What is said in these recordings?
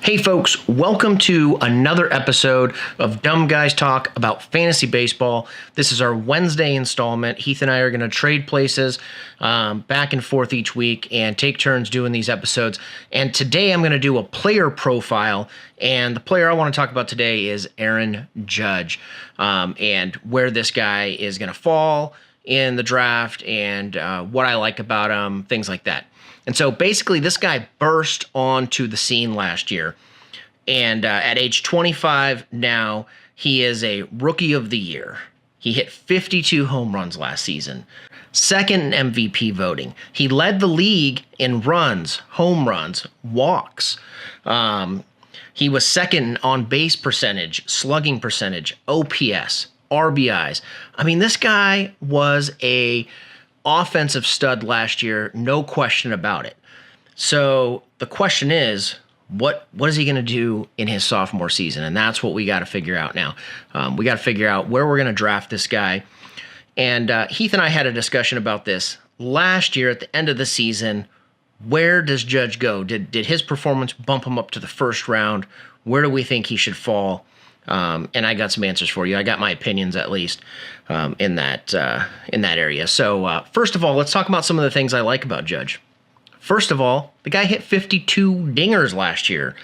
Hey folks, welcome to another episode of Dumb Guys Talk about fantasy baseball. This is our Wednesday installment. Heath and I are going to trade places back and forth each week and take turns doing these episodes. And today I'm going to do a player profile. And the player I want to talk about today is Aaron Judge, and where this guy is going to fall in the draft and what I like about him, things like that. And so basically this guy burst onto the scene last year. And at age 25 now, he is a rookie of the year. He hit 52 home runs last season. Second in MVP voting. He led the league in runs, home runs, walks. He was second on base percentage, slugging percentage, OPS, RBIs. I mean, this guy was a offensive stud last year, no question about it. So the question is, what is he going to do in his sophomore season? And that's what we got to figure out now. We got to figure out where we're going to draft this guy. And Heath and I had a discussion about this last year at the end of the season. Where does Judge go? Did his performance bump him up to the first round? Where do we think he should fall? And I got some answers for you. I got my opinions, at least, in that area. So first of all, let's talk about some of the things I like about Judge. First of all, the guy hit 52 dingers last year,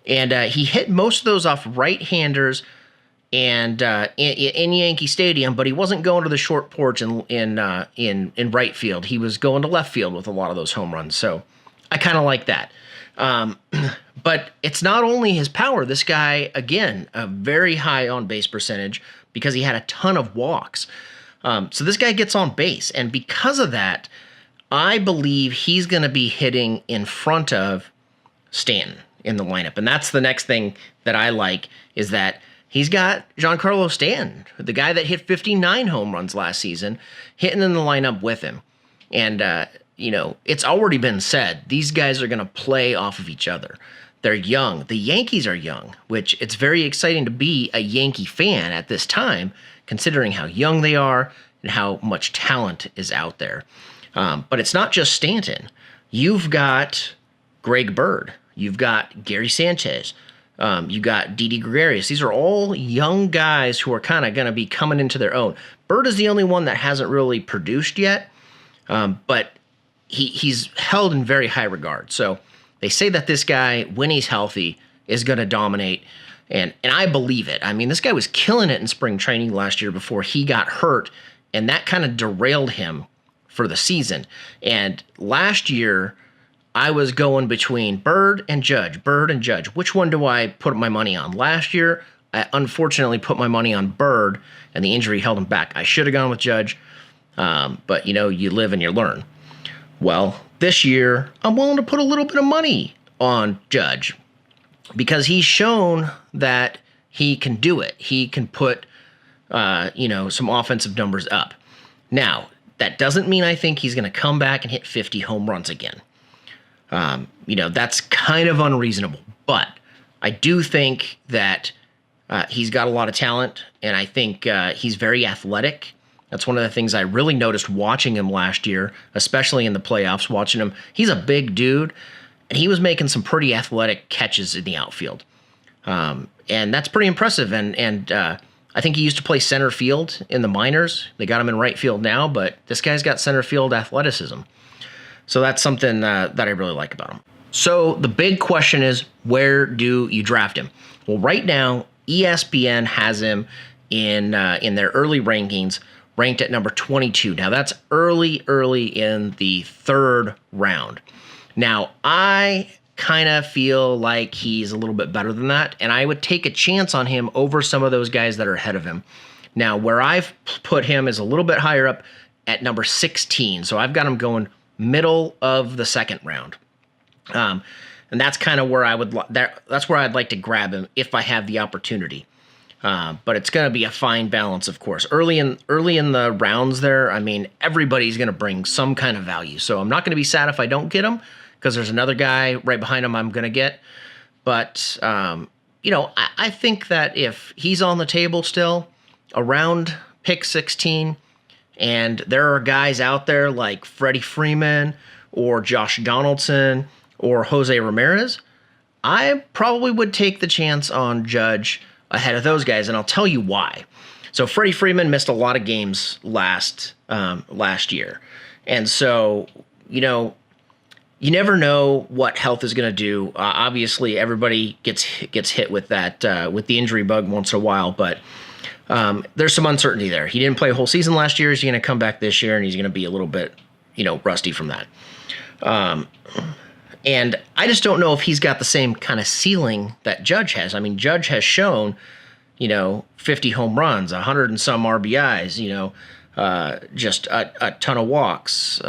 and he hit most of those off right-handers and in Yankee Stadium. But he wasn't going to the short porch in right field. He was going to left field with a lot of those home runs. So I kind of like that. But it's not only his power. This guy, again, a very high on base percentage because he had a ton of walks. So this guy gets on base. And because of that, I believe he's going to be hitting in front of Stanton in the lineup. And that's the next thing that I like, is that he's got Giancarlo Stanton, the guy that hit 59 home runs last season, hitting in the lineup with him. And, it's already been said, these guys are going to play off of each other. They're young. The Yankees are young, which it's very exciting to be a Yankee fan at this time, considering how young they are and how much talent is out there. But it's not just Stanton. You've got Greg Bird. You've got Gary Sanchez. You got Didi Gregorius. These are all young guys who are kind of going to be coming into their own. Bird is the only one that hasn't really produced yet, but he's held in very high regard. So they say that this guy, when he's healthy, is going to dominate, and I believe it. I mean, this guy was killing it in spring training last year before he got hurt, and that kind of derailed him for the season. And last year, I was going between Bird and Judge. Which one do I put my money on? Last year, I unfortunately put my money on Bird, and the injury held him back. I should have gone with Judge, but you live and you learn. Well, this year, I'm willing to put a little bit of money on Judge because he's shown that he can do it. He can put, some offensive numbers up. Now, that doesn't mean I think he's going to come back and hit 50 home runs again. That's kind of unreasonable. But I do think that he's got a lot of talent, and I think he's very athletic. That's one of the things I really noticed watching him last year, especially in the playoffs, watching him. He's a big dude, and he was making some pretty athletic catches in the outfield. And that's pretty impressive. And I think he used to play center field in the minors. They got him in right field now, but this guy's got center field athleticism. So that's something that I really like about him. So the big question is, where do you draft him? Well, right now, ESPN has him in their early rankings, ranked at number 22. Now, that's early in the third round. Now, I kind of feel like he's a little bit better than that, and I would take a chance on him over some of those guys that are ahead of him. Now, where I've put him is a little bit higher up at number 16, so I've got him going middle of the second round. And that's kind of where that's where I'd like to grab him if I have the opportunity. But it's going to be a fine balance, of course. Early in the rounds there, I mean, everybody's going to bring some kind of value. So I'm not going to be sad if I don't get him, because there's another guy right behind him I'm going to get. But, I think that if he's on the table still around pick 16, and there are guys out there like Freddie Freeman or Josh Donaldson or Jose Ramirez, I probably would take the chance on Judge ahead of those guys, and I'll tell you why. So Freddie Freeman missed a lot of games last year, and so you never know what health is going to do. Obviously, everybody gets hit with that with the injury bug once in a while, but there's some uncertainty there. He didn't play a whole season last year. He's going to come back this year, and he's going to be a little bit rusty from that. And I just don't know if he's got the same kind of ceiling that Judge has. I mean, Judge has shown 50 home runs, 100 and some RBIs, just a ton of walks.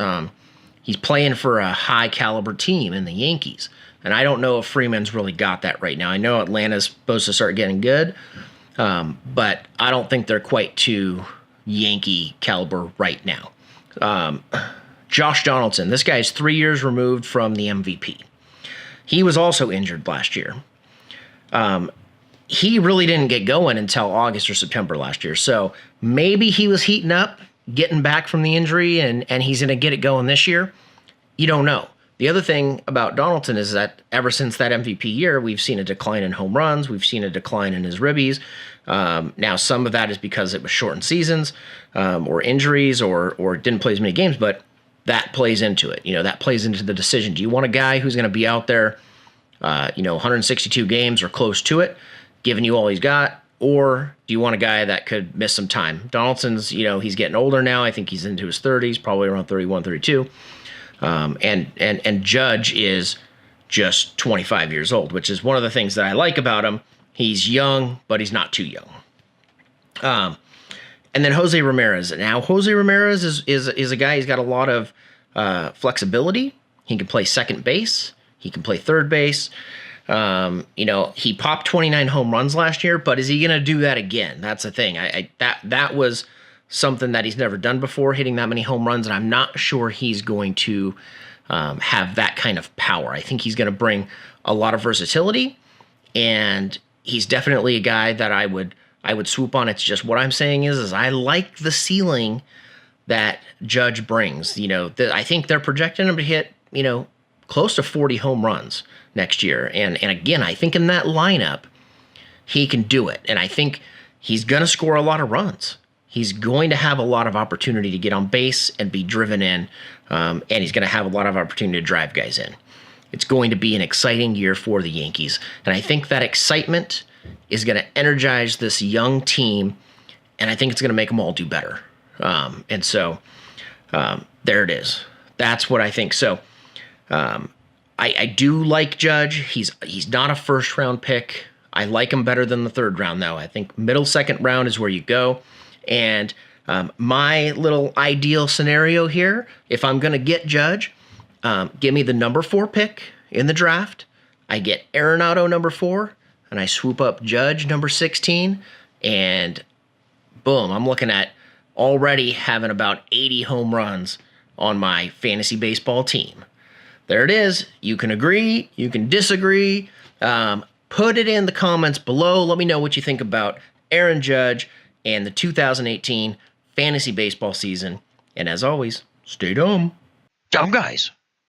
He's playing for a high caliber team in the Yankees. And I don't know if Freeman's really got that right now. I know Atlanta's supposed to start getting good, but I don't think they're quite to Yankee caliber right now. Josh Donaldson, this guy's 3 years removed from the MVP. He was also injured last year. He really didn't get going until August or September last year. So maybe he was heating up, getting back from the injury, and he's going to get it going this year. You don't know. The other thing about Donaldson is that ever since that MVP year, we've seen a decline in home runs. We've seen a decline in his ribbies. Now, some of that is because it was shortened seasons or injuries or didn't play as many games, but that plays into it. That plays into the decision. Do you want a guy who's going to be out there, 162 games or close to it, giving you all he's got? Or do you want a guy that could miss some time? Donaldson's, he's getting older now. I think he's into his 30s, probably around 31, 32. And Judge is just 25 years old, which is one of the things that I like about him. He's young, but he's not too young. And then Jose Ramirez. Now, Jose Ramirez is a guy, he's got a lot of flexibility. He can play second base. He can play third base. He popped 29 home runs last year, but is he going to do that again? That's the thing. That was something that he's never done before, hitting that many home runs, and I'm not sure he's going to have that kind of power. I think he's going to bring a lot of versatility, and he's definitely a guy that I would swoop on. It's just what I'm saying is I like the ceiling that Judge brings. I think they're projecting him to hit, close to 40 home runs next year. And again, I think in that lineup, he can do it. And I think he's going to score a lot of runs. He's going to have a lot of opportunity to get on base and be driven in. And he's going to have a lot of opportunity to drive guys in. It's going to be an exciting year for the Yankees. And I think that excitement is going to energize this young team. And I think it's going to make them all do better. And so there it is. That's what I think. So I do like Judge. He's not a first round pick. I like him better than the third round, though. I think middle second round is where you go. And my little ideal scenario here, if I'm going to get Judge, give me the number 4 pick in the draft. I get Arenado number 4, and I swoop up Judge number 16, and boom, I'm looking at already having about 80 home runs on my fantasy baseball team. There it is. You can agree. You can disagree. Put it in the comments below. Let me know what you think about Aaron Judge and the 2018 fantasy baseball season. And as always, stay dumb. Dumb guys.